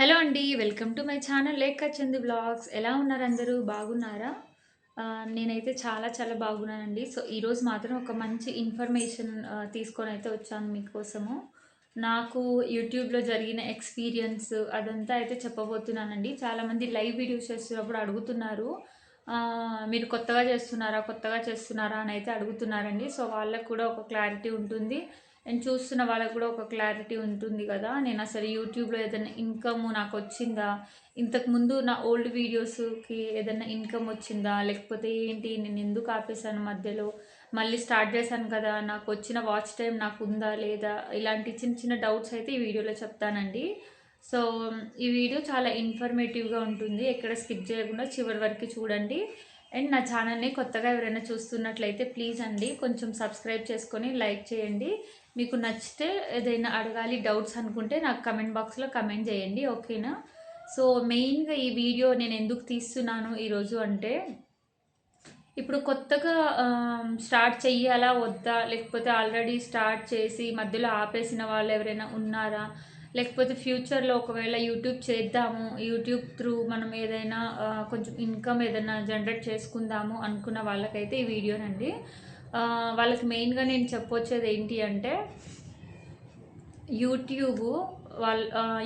Hello అండి. Welcome to my channel లేఖ Chandu vlogs. ఎలా ఉన్నారు అందరూ? బాగున్నారా? నేనైతే చాలా చాలా బాగున్నానండి. సో, ఈరోజు మాత్రం ఒక మంచి ఇన్ఫర్మేషన్ తీసుకొనైతే వచ్చాను మీకోసము. నాకు యూట్యూబ్‌లో జరిగిన ఎక్స్‌పీరియన్స్ అదంతా అయితే చెప్పబోతున్నానండి. చాలామంది లైవ్ వీడియోస్ చేస్తున్నప్పుడు అడుగుతున్నారు. మీరు కొత్తగా చేస్తున్నారా? కొత్తగా చేస్తున్నారా? అని అయితే అడుగుతున్నారండి. సో, వాళ్ళకి కూడా ఒక క్లారిటీ ఉంటుంది. అండ్ చూస్తున్న వాళ్ళకి కూడా ఒక క్లారిటీ ఉంటుంది కదా! నేను అసలు యూట్యూబ్‌లో ఏదైనా ఇన్‌కమ్ నాకొచ్చిందా? ఇంతకుముందు నా ఓల్డ్ వీడియోస్‌కి ఏదైనా ఇన్‌కమ్ వచ్చిందా? లేకపోతే ఏంటి? నేను ఎందుకు ఆపేసాను మధ్యలో? మళ్ళీ స్టార్ట్ చేశాను కదా! నాకొచ్చిన వాచ్ టైమ్ నాకుందా? లేదా? ఇలాంటి చిన్న చిన్న డౌట్స్ అయితే ఈ వీడియోలో చెప్తానండి. సో, ఈ వీడియో చాలా ఇన్ఫర్మేటివ్‌గా ఉంటుంది. ఎక్కడ స్కిప్ చేయకుండా చివరి వరకు చూడండి. అండ్ నా ఛానల్‌ని కొత్తగా ఎవరైనా చూస్తున్నట్లయితే ప్లీజ్ అండి కొంచెం సబ్స్క్రైబ్ చేసుకొని లైక్ చేయండి. మీకు నచ్చితే ఏదైనా అడగాలి డౌట్స్ అనుకుంటే నాకు కమెంట్ బాక్స్‌లో కమెంట్ చేయండి. ఓకేనా? సో, మెయిన్‌గా ఈ వీడియో నేను ఎందుకు తీస్తున్నాను ఈరోజు అంటే, ఇప్పుడు కొత్తగా స్టార్ట్ చెయ్యాలా? వద్దా? లేకపోతే ఆల్రెడీ స్టార్ట్ చేసి మధ్యలో ఆపేసిన వాళ్ళు ఎవరైనా ఉన్నారా? లేకపోతే ఫ్యూచర్‌లో ఒకవేళ యూట్యూబ్ చేద్దాము, యూట్యూబ్ త్రూ మనం ఏదైనా కొంచెం ఇన్‌కమ్ ఏదైనా జనరేట్ చేసుకుందాము అనుకున్న వాళ్ళకైతే ఈ వీడియోనండి. వాళ్ళకి మెయిన్‌గా నేను చెప్పొచ్చేది ఏంటి అంటే, యూట్యూబు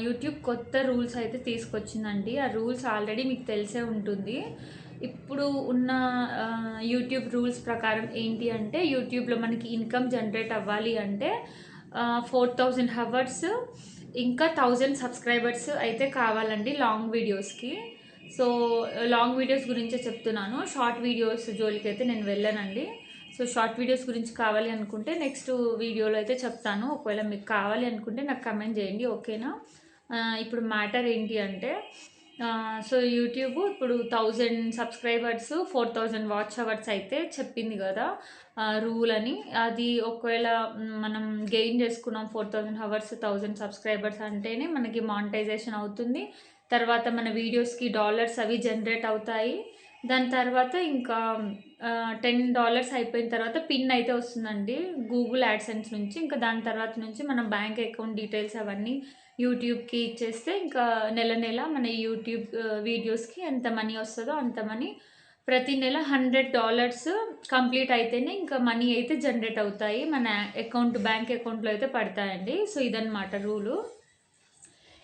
యూట్యూబ్ కొత్త రూల్స్ అయితే తీసుకొచ్చిందండి. ఆ రూల్స్ ఆల్రెడీ మీకు తెలిసే ఉంటుంది. ఇప్పుడు ఉన్న యూట్యూబ్ రూల్స్ ప్రకారం ఏంటి అంటే, యూట్యూబ్‌లో మనకి ఇన్‌కమ్ జనరేట్ అవ్వాలి అంటే 4000 హవర్స్ ఇంకా 1000 సబ్స్క్రైబర్స్ అయితే కావాలండి లాంగ్ వీడియోస్‌కి. సో, లాంగ్ వీడియోస్ గురించే చెప్తున్నాను. షార్ట్ వీడియోస్ జోలికైతే నేను వెళ్ళనండి. సో, షార్ట్ వీడియోస్ గురించి కావాలి అనుకుంటే నెక్స్ట్ వీడియోలో అయితే చెప్తాను. ఒకవేళ మీకు కావాలి అనుకుంటే నాకు కమెంట్ చేయండి. ఓకేనా? ఇప్పుడు మ్యాటర్ ఏంటి అంటే, సో, యూట్యూబ్ ఇప్పుడు 1000 సబ్స్క్రైబర్స్, 4000 వాచ్ అవర్స్ అయితే చెప్పింది కదా! రూల్ అని. అది ఒకవేళ మనం గెయిన్ చేసుకున్నాం 4000 హవర్స్, 1000 సబ్స్క్రైబర్స్ అంటేనే మనకి మానిటైజేషన్ అవుతుంది. తర్వాత మన వీడియోస్‌కి డాలర్స్ అవి జనరేట్ అవుతాయి. దాని తర్వాత ఇంకా $10 అయిపోయిన తర్వాత పిన్ అయితే వస్తుందండి గూగుల్ యాడ్సెన్స్ నుంచి. ఇంకా దాని తర్వాత నుంచి మన బ్యాంక్ అకౌంట్ డీటెయిల్స్ అవన్నీ యూట్యూబ్‌కి ఇచ్చేస్తే ఇంకా నెల నెల మన యూట్యూబ్ వీడియోస్‌కి ఎంత మనీ వస్తదో అంత మనీ ప్రతి నెల $100 కంప్లీట్ అయితేనే ఇంకా మనీ అయితే జనరేట్ అవుతాయి. మన బ్యాంక్ అకౌంట్‌లో అయితే పడతాయండి. సో, ఇదనమాట రూలు.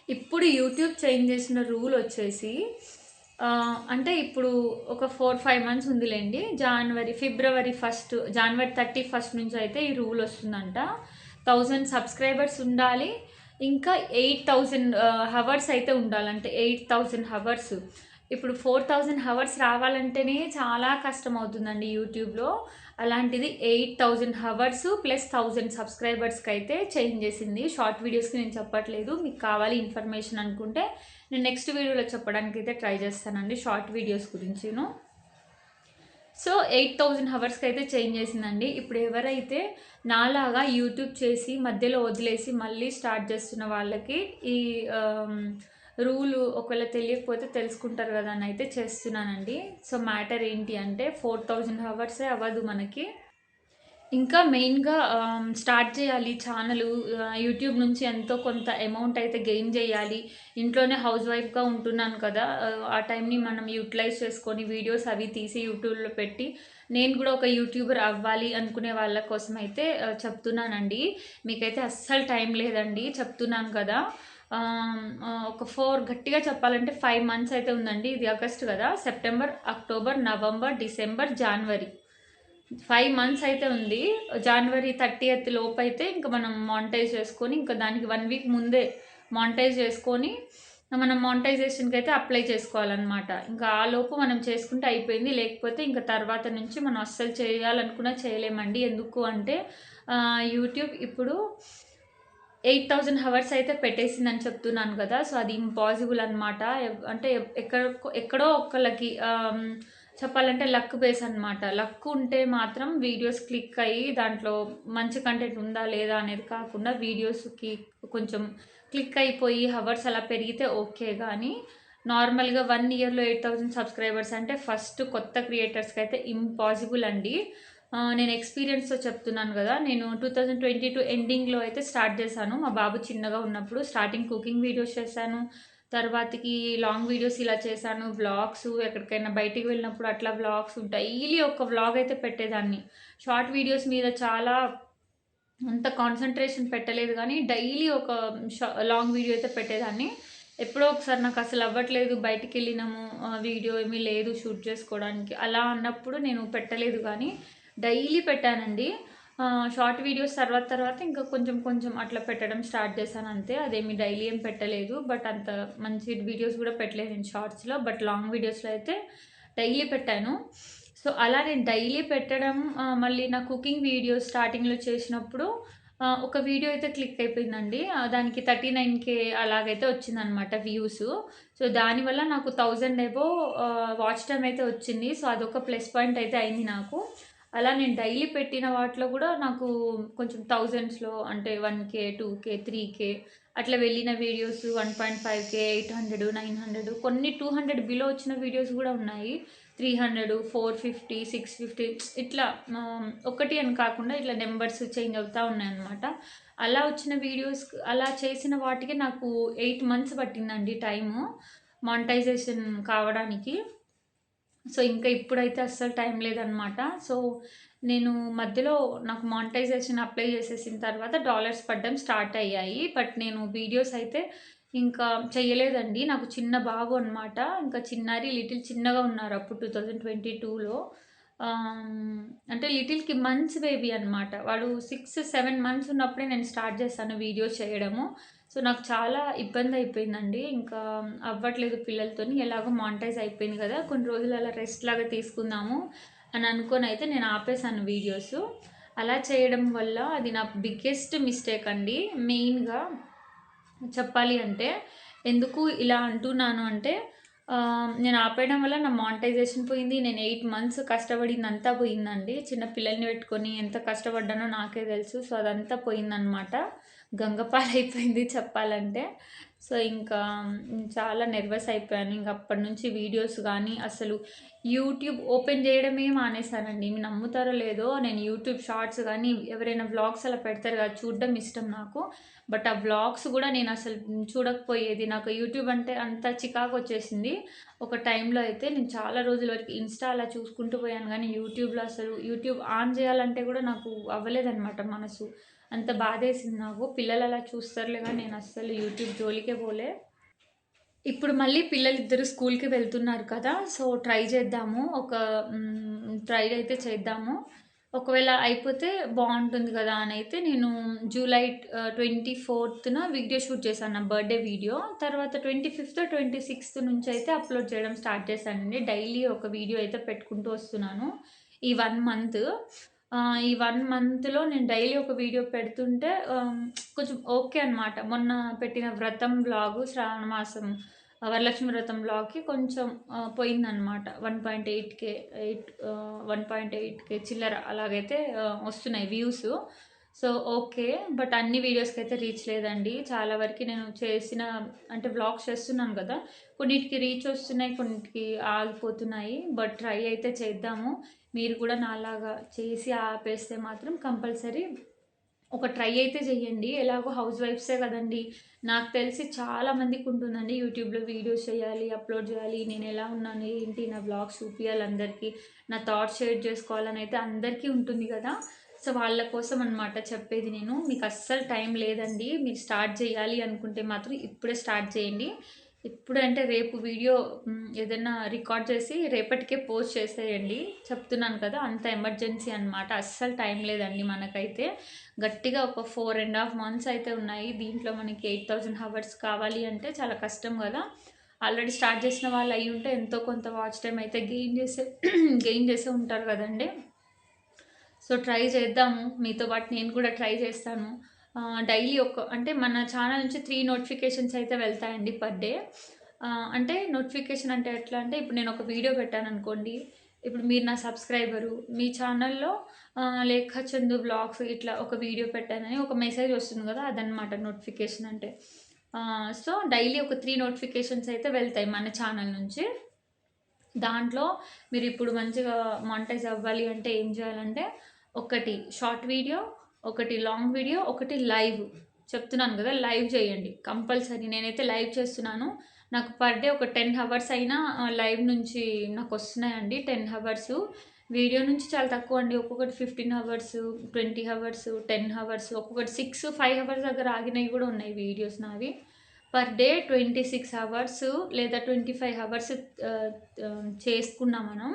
ఇప్పుడు యూట్యూబ్ చేంజ్ చేసిన రూల్ వచ్చేసి అంటే ఇప్పుడు ఒక 4, 5 మంత్స్ ఉందిలెండి. ఫిబ్రవరి 1 జనవరి 31 నుంచి అయితే ఈ రూల్ వస్తుందంట. 1000 సబ్స్క్రైబర్స్ ఉండాలి. ఇంకా 8000 హవర్స్ అయితే ఉండాలంటే 8000 హవర్స్. ఇప్పుడు 4000 హవర్స్ రావాలంటేనే చాలా కష్టమవుతుందండి యూట్యూబ్‌లో. అలాంటిది 8000 హవర్స్ ప్లస్ 1000 సబ్స్క్రైబర్స్‌కి అయితే చేంజ్ చేసింది. షార్ట్ వీడియోస్‌కి నేను చెప్పట్లేదు. మీకు కావాలి ఇన్ఫర్మేషన్ అనుకుంటే నేను నెక్స్ట్ వీడియోలో చెప్పడానికైతే ట్రై చేస్తానండి షార్ట్ వీడియోస్ గురించిను. సో, 8000 హవర్స్‌కి అయితే చేంజ్ చేసిందండి. ఇప్పుడు ఎవరైతే నాలాగా యూట్యూబ్ చేసి మధ్యలో వదిలేసి మళ్ళీ స్టార్ట్ చేస్తున్న వాళ్ళకి ఈ ఆహ్, రూలు ఒకవేళ తెలియకపోతే తెలుసుకుంటారు కదా! అని అయితే చేస్తున్నానండి. సో, మ్యాటర్ ఏంటి అంటే 4000 హవర్సే అవ్వదు మనకి. ఇంకా మెయిన్‌గా స్టార్ట్ చేయాలి ఛానలు. యూట్యూబ్ నుంచి ఎంతో కొంత అమౌంట్ అయితే గెయిన్ చేయాలి. ఇంట్లోనే హౌస్ వైఫ్‌గా ఉంటున్నాను కదా! ఆ టైంని మనం యుటిలైజ్ చేసుకొని వీడియోస్ అవి తీసి యూట్యూబ్‌లో పెట్టి, నేను కూడా ఒక యూట్యూబర్ అవ్వాలి అనుకునే వాళ్ళ కోసం అయితే చెప్తున్నానండి. మీకైతే అస్సలు టైం లేదండి. చెప్తున్నాను కదా! ఒక గట్టిగా చెప్పాలంటే 5 మంత్స్ అయితే ఉందండి. ఇది ఆగస్ట్ కదా! సెప్టెంబర్, అక్టోబర్, నవంబర్, డిసెంబర్, జనవరి. 5 మంత్స్ అయితే ఉంది. జనవరి 30థ్ లోపైతే ఇంక మనం మానిటైజ్ చేసుకొని, ఇంకా దానికి 1 వీక్ ముందే మానిటైజ్ చేసుకొని, మనం మానిటైజేషన్‌కైతే అప్లై చేసుకోవాలనమాట. ఇంకా ఆలోపు మనం చేసుకుంటే అయిపోయింది. లేకపోతే ఇంక తర్వాత నుంచి మనం అస్సలు చేయాలనుకున్నా చేయలేమండి. ఎందుకు అంటే యూట్యూబ్ ఇప్పుడు 8000 హవర్స్ అయితే పెట్టేసిందని చెప్తున్నాను కదా! సో, అది ఇంపాసిబుల్ అనమాట. అంటే ఎక్కడో ఒకళ్ళకి చెప్పాలంటే లక్ బేస్ అనమాట. లక్ ఉంటే మాత్రం వీడియోస్ క్లిక్ అయ్యి దాంట్లో మంచి కంటెంట్ ఉందా? లేదా? అనేది కాకుండా వీడియోస్‌కి కొంచెం క్లిక్ అయిపోయి హవర్స్ అలా పెరిగితే ఓకే గానీ, నార్మల్‌గా 1 ఇయర్‌లో 8000 సబ్స్క్రైబర్స్ అంటే ఫస్ట్ కొత్త క్రియేటర్స్‌కైతే ఇంపాసిబుల్ అండి. నేను ఎక్స్‌పీరియన్స్‌తో చెప్తున్నాను గదా! నేను 2022 ఎండింగ్‌లో అయితే స్టార్ట్ చేశాను. మా బాబు చిన్నగా ఉన్నప్పుడు స్టార్టింగ్ కుకింగ్ వీడియోస్ చేశాను. తర్వాతకి లాంగ్ వీడియోస్ ఇలా చేశాను. వ్లాగ్స్ ఎక్కడికైనా బయటికి వెళ్ళినప్పుడు అట్లా వ్లాగ్స్ డైలీ ఒక వ్లాగ్ అయితే పెట్టేదాన్ని. షార్ట్ వీడియోస్ మీద చాలా అంత కాన్సంట్రేషన్ పెట్టలేదు గానీ, డైలీ ఒక లాంగ్ వీడియో అయితే పెట్టేదాన్ని. ఎప్పుడో ఒకసారి నాకసలు అవ్వట్లేదు, బయటికెళ్ళినాము, వీడియో ఏమీ లేదు షూట్ చేసుకోవడానికి. అలా అన్నప్పుడు నేను పెట్టలేదు గానీ, డైలీ పెట్టానండి. షార్ట్ వీడియోస్ తర్వాత తర్వాత ఇంకా కొంచెం కొంచెం అట్లా పెట్టడం స్టార్ట్ చేశాను అంతే. అదేమి డైలీ ఏం పెట్టలేదు. బట్ అంత మంచి వీడియోస్ కూడా పెట్టలేదు నేను షార్ట్స్‌లో. బట్ లాంగ్ వీడియోస్‌లో అయితే డైలీ పెట్టాను. సో, అలా నేను డైలీ పెట్టడం మళ్ళీ నా కుకింగ్ వీడియోస్ స్టార్టింగ్‌లో చేసినప్పుడు ఒక వీడియో అయితే క్లిక్ అయిపోయిందండి. దానికి 39K అలాగైతే వచ్చిందనమాట వ్యూసు. సో, దానివల్ల నాకు 1000 అబోవ్ వాచ్ టైమ్ అయితే వచ్చింది. సో, అదొక ప్లస్ పాయింట్ అయితే అయింది నాకు. అలా నేను డైలీ పెట్టిన వాటిలో కూడా నాకు కొంచెం థౌజండ్స్‌లో అంటే 1K, 2K, 3K అట్లా వెళ్ళిన వీడియోస్ 1.5K, 800, 900 కొన్ని 200 బిలో వచ్చిన వీడియోస్ కూడా ఉన్నాయి. 300, 450, 650 ఇట్లా ఒకటి అని కాకుండా ఇట్లా నంబర్స్ చేంజ్ అవుతా ఉన్నాయన్నమాట. అలా వచ్చిన వీడియోస్ అలా చేసిన వాటికి నాకు 8 మంత్స్ పట్టిందండి టైము మానిటైజేషన్ కావడానికి. సో, ఇంకా ఇప్పుడైతే అస్సలు టైం లేదనమాట. సో, నేను మధ్యలో నాకు మానిటైజేషన్ అప్లై చేసేసిన తర్వాత డాలర్స్ పడడం స్టార్ట్ అయ్యాయి. బట్ నేను వీడియోస్ అయితే ఇంకా చెయ్యలేదండి. నాకు చిన్న బాబు అనమాట. ఇంకా లిటిల్ చిన్నగా ఉన్నారు అప్పుడు 2022లో. అంటే లిటిల్‌కి మంత్స్ బేబీ అనమాట. వాడు 6, 7 మంత్స్ ఉన్నప్పుడే నేను స్టార్ట్ చేశాను వీడియోస్ చేయడము. సో, నాకు చాలా ఇబ్బందయిపోయిందండి. ఇంకా అవ్వట్లేదు పిల్లలతోని. ఎలాగో మానిటైజ్ అయిపోయింది కదా! కొన్ని రోజులు అలా రెస్ట్ లాగా తీసుకుందాము అని అనుకోనైతే నేను ఆపేసాను వీడియోసు. అలా చేయడం వల్ల అది నా బిగ్గెస్ట్ మిస్టేక్ అండి. మెయిన్‌గా చెప్పాలి అంటే, ఎందుకు ఇలా అంటున్నాను అంటే, నేను ఆపేయడం వల్ల నా మానిటైజేషన్ పోయింది. నేను 8 మంత్స్ కష్టపడిందంతా పోయిందండి. చిన్న పిల్లల్ని పెట్టుకొని ఎంత కష్టపడ్డానో నాకే తెలుసు. సో, అదంతా పోయిందనమాట. గంగపాలైపోయింది చెప్పాలంటే. సో, ఇంకా చాలా నెర్వస్ అయిపోయాను. ఇంక అప్పటినుంచి వీడియోస్ గానీ, అసలు యూట్యూబ్ ఓపెన్ చేయడమే మానేశానండి. మీరు నమ్ముతారో లేదో, నేను యూట్యూబ్ షార్ట్స్ గానీ, ఎవరైనా వ్లాగ్స్ అలా పెడతారు కదా! చూడడం ఇష్టం నాకు. బట్ ఆ వ్లాగ్స్ గూడా నేనసలు చూడకపోయేది. నాకు యూట్యూబ్ అంటే అంత చికాకొచ్చేసింది. ఒక టైంలో అయితే నేను చాలా రోజుల వరకు ఇన్‌స్టా అలా చూసుకుంటూ పోయాను గానీ, యూట్యూబ్‌లో అసలు యూట్యూబ్ ఆన్ జేయాలంటే గూడా నాకు అవ్వలేదనమాట మనసు. అంత బాధేసింది నాకు. పిల్లలు అలా చూస్తారులే గానీ, నేనస్సలు యూట్యూబ్ జోలికే పోలే. ఇప్పుడు మళ్ళీ పిల్లలిద్దరూ స్కూల్‌కి వెళ్తున్నారు కదా! సో, ట్రై చేద్దాము. ట్రై అయితే చేద్దాము. ఒకవేళ అయిపోతే బావుంటుంది గదా! అనైతే నేను జూలై 24న వీడియో షూట్ చేశాను. నా బర్త్‌డే వీడియో. తర్వాత 25థ్, 26థ్ నుంచయితే అప్‌లోడ్ చేయడం స్టార్ట్ చేశానండి. డైలీ ఒక వీడియో అయితే పెట్టుకుంటూ వస్తున్నాను. ఈ 1 మంత్. ఈ 1 మంత్‌లో నేను డైలీ ఒక వీడియో పెడుతుంటే కొంచెం ఓకే అనమాట. మొన్న పెట్టిన వ్రతం వ్లాగు శ్రావణ మాసం వరలక్ష్మి వ్రతం వ్లాగ్‌కి కొంచెం పోయిందనమాట. 1.8K చిల్లర అలాగైతే వస్తున్నాయి వ్యూసు. So, okay. బట్ అన్ని వీడియోస్‌కైతే రీచ్ లేదండి. చాలా వరకి నేను చేసిన అంటే వ్లాగ్స్ చేస్తున్నాను గదా! కొన్నిటికి రీచ్ వస్తున్నాయి, కొన్నిటికి ఆగిపోతున్నాయి. బట్ ట్రై అయితే చేద్దాము. మీరు కూడా నాలాగా చేసి ఆపేస్తే మాత్రం కంపల్సరీ ఒక ట్రై అయితే చేయండి. ఎలాగో హౌస్ వైఫ్సే కదండీ! నాకు తెలిసి చాలా మందికుంటుందండి యూట్యూబ్‌లో వీడియోస్ చేయాలి, అప్‌లోడ్ చేయాలి, నేనెలా ఉన్నాను, ఏంటి, నా వ్లాగ్స్ చూపియాలి అందరికీ, నా థాట్స్ షేర్ చేసుకోవాలనైతే అందరికీ ఉంటుంది గదా! సో, వాళ్ళ కోసం అనమాట చెప్పేది నేను. మీకస్సలు టైం లేదండి. మీరు స్టార్ట్ చేయాలి అనుకుంటే మాత్రం ఇప్పుడే స్టార్ట్ చేయండి. ఇప్పుడంటే రేపు వీడియో ఏదైనా రికార్డ్ చేసి రేపటికే పోస్ట్ చేసేయండి. చెప్తున్నాను కదా! అంత ఎమర్జెన్సీ అనమాట. అస్సలు టైం లేదండి మనకైతే. గట్టిగా ఒక 4½ మంత్స్ అయితే ఉన్నాయి. దీంట్లో మనకి 8000 హవర్స్ కావాలి అంటే చాలా కష్టం గదా! ఆల్రెడీ స్టార్ట్ చేసిన వాళ్ళు అయ్యుంటే ఎంతో కొంత వాచ్ టైమ్ అయితే గెయిన్ చేసే ఉంటారు కదండీ! సో, ట్రై చేద్దాము. మీతో పాటు నేను కూడా ట్రై చేస్తాను. డైలీ అంటే మన ఛానల్ నుంచి 3 నోటిఫికేషన్స్ అయితే వెళ్తాయండి పర్ డే. అంటే నోటిఫికేషన్ అంటే ఎట్లా అంటే, ఇప్పుడు నేను ఒక వీడియో పెట్టాననుకోండి, ఇప్పుడు మీరు నా సబ్స్క్రైబరు, మీ ఛానల్‌లో లేఖ చందు వ్లాగ్స్ ఇట్లా ఒక వీడియో పెట్టానని ఒక మెసేజ్ వస్తుంది కదా! అదనమాట నోటిఫికేషన్ అంటే. సో, డైలీ ఒక 3 నోటిఫికేషన్స్ అయితే వెళ్తాయి మన ఛానల్ నుంచి. దాంట్లో మీరిప్పుడు మంచిగా మానిటైజ్ అవ్వాలి అంటే ఏం చేయాలంటే, ఒకటి షార్ట్ వీడియో, ఒకటి లాంగ్ వీడియో, ఒకటి లైవ్. చెప్తున్నాను గదా! లైవ్ చేయండి కంపల్సరీ. నేనైతే లైవ్ చేస్తున్నాను. నాకు పర్ డే ఒక 10 హవర్స్ అయినా లైవ్ నుంచి నాకు వస్తున్నాయండి. 10 హవర్సు. వీడియో నుంచి చాలా తక్కువ అండి. ఒక్కొక్కటి 15 హవర్స్, 20 హవర్స్, 10 హవర్స్, ఒక్కొక్కటి 6, 5 హవర్స్ దగ్గర ఆగినవి కూడా ఉన్నాయి వీడియోస్ నావి. పర్ డే 26 హవర్స్ లేదా 25 హవర్స్ చేసుకున్నాం మనం.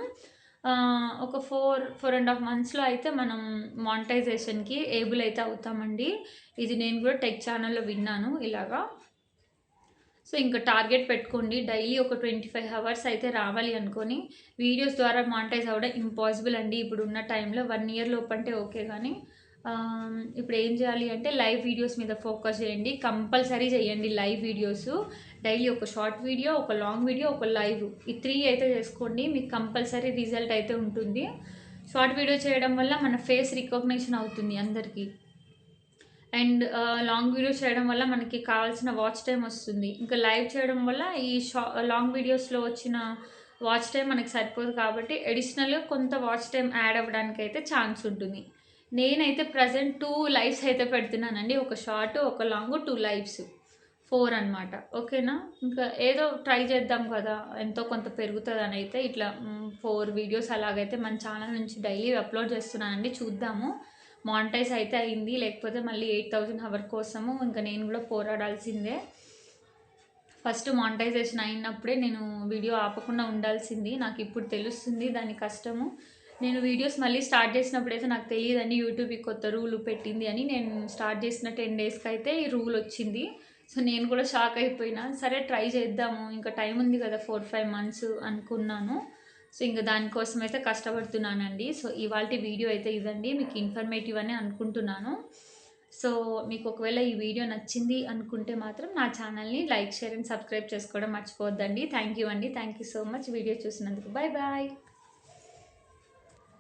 ఒక 4.5 మంత్స్‌లో అయితే మనం మానిటైజేషన్‌కి ఏబుల్ అయితే అవుతామండి. ఇది నేను కూడా టెక్ ఛానల్‌లో విన్నాను ఇలాగా. సో, ఇంక టార్గెట్ పెట్టుకోండి. డైలీ ఒక 25 హవర్స్ అయితే రావాలి అనుకోని, వీడియోస్ ద్వారా మానిటైజ్ అవ్వడం ఇంపాసిబుల్ అండి. ఇప్పుడున్న టైంలో 1 ఇయర్ లోపంటే ఓకే గానీ, ఇప్పుడు ఏం చేయాలి అంటే లైవ్ వీడియోస్ మీద ఫోకస్ చేయండి. కంపల్సరీ చేయండి లైవ్ వీడియోసు. డైలీ ఒక షార్ట్ వీడియో, ఒక లాంగ్ వీడియో, ఒక లైవ్. ఈ 3 అయితే చేసుకోండి. మీకు కంపల్సరీ రిజల్ట్ అయితే ఉంటుంది. షార్ట్ వీడియో చేయడం వల్ల మన ఫేస్ రికగ్నిషన్ అవుతుంది అందరికీ. అండ్ లాంగ్ వీడియో చేయడం వల్ల మనకి కావాల్సిన వాచ్ టైం వస్తుంది. ఇంకా లైవ్ చేయడం వల్ల ఈ లాంగ్ వీడియోస్‌లో వచ్చిన వాచ్ టైం మనకి సరిపోదు కాబట్టి అడిషనల్‌గా కొంత వాచ్ టైం యాడ్ అవ్వడానికైతే ఛాన్స్ ఉంటుంది. నేనైతే ప్రెజెంట్ 2 లైవ్స్ అయితే పెడుతున్నానండి. ఒక షార్ట్, ఒక లాంగ్, 2 లైవ్స్. 4 అనమాట. ఓకేనా? ఇంకా ఏదో ట్రై చేద్దాం కదా! ఎంతో కొంత పెరుగుతదనైతే ఇట్లా 4 వీడియోస్ అలాగైతే మన ఛానల్ నుంచి డైలీ అప్‌లోడ్ చేస్తున్నానండి. చూద్దాము. మానిటైజ్ అయితే అయింది. లేకపోతే మళ్ళీ 8000 హవర్ కోసము ఇంక నేను కూడా పోరాడాల్సిందే. ఫస్ట్ మానిటైజేషన్ అయినప్పుడే నేను వీడియో ఆపకుండా ఉండాల్సింది. నాకిప్పుడు తెలుస్తుంది దాని కష్టము. నేను వీడియోస్ మళ్ళీ స్టార్ట్ చేసినప్పుడైతే నాకు తెలీదండి యూట్యూబ్ ఈ కొత్త రూల్ పెట్టింది అని. నేను స్టార్ట్ చేసిన 10 డేస్‌కైతే ఈ రూల్ వచ్చింది. సో, నేను కూడా షాక్ అయిపోయినా. సరే ట్రై చేద్దాము. ఇంకా టైం ఉంది కదా! 4, 5 మంత్స్ అనుకున్నాను. సో, ఇంక దానికోసమైతే కష్టపడుతున్నానండి. సో, ఇవాల్టి వీడియో అయితే ఇదండి. మీకు ఇన్ఫర్మేటివ్ అనే అనుకుంటున్నాను. సో, మీకు ఒకవేళ ఈ వీడియో నచ్చింది అనుకుంటే మాత్రం నా ఛానల్‌ని లైక్, షేర్ అండ్ సబ్స్క్రైబ్ చేసుకోవడం మర్చిపోవద్దండి. థ్యాంక్ యూ అండి. Thank you so much video చూసినందుకు. Bye bye.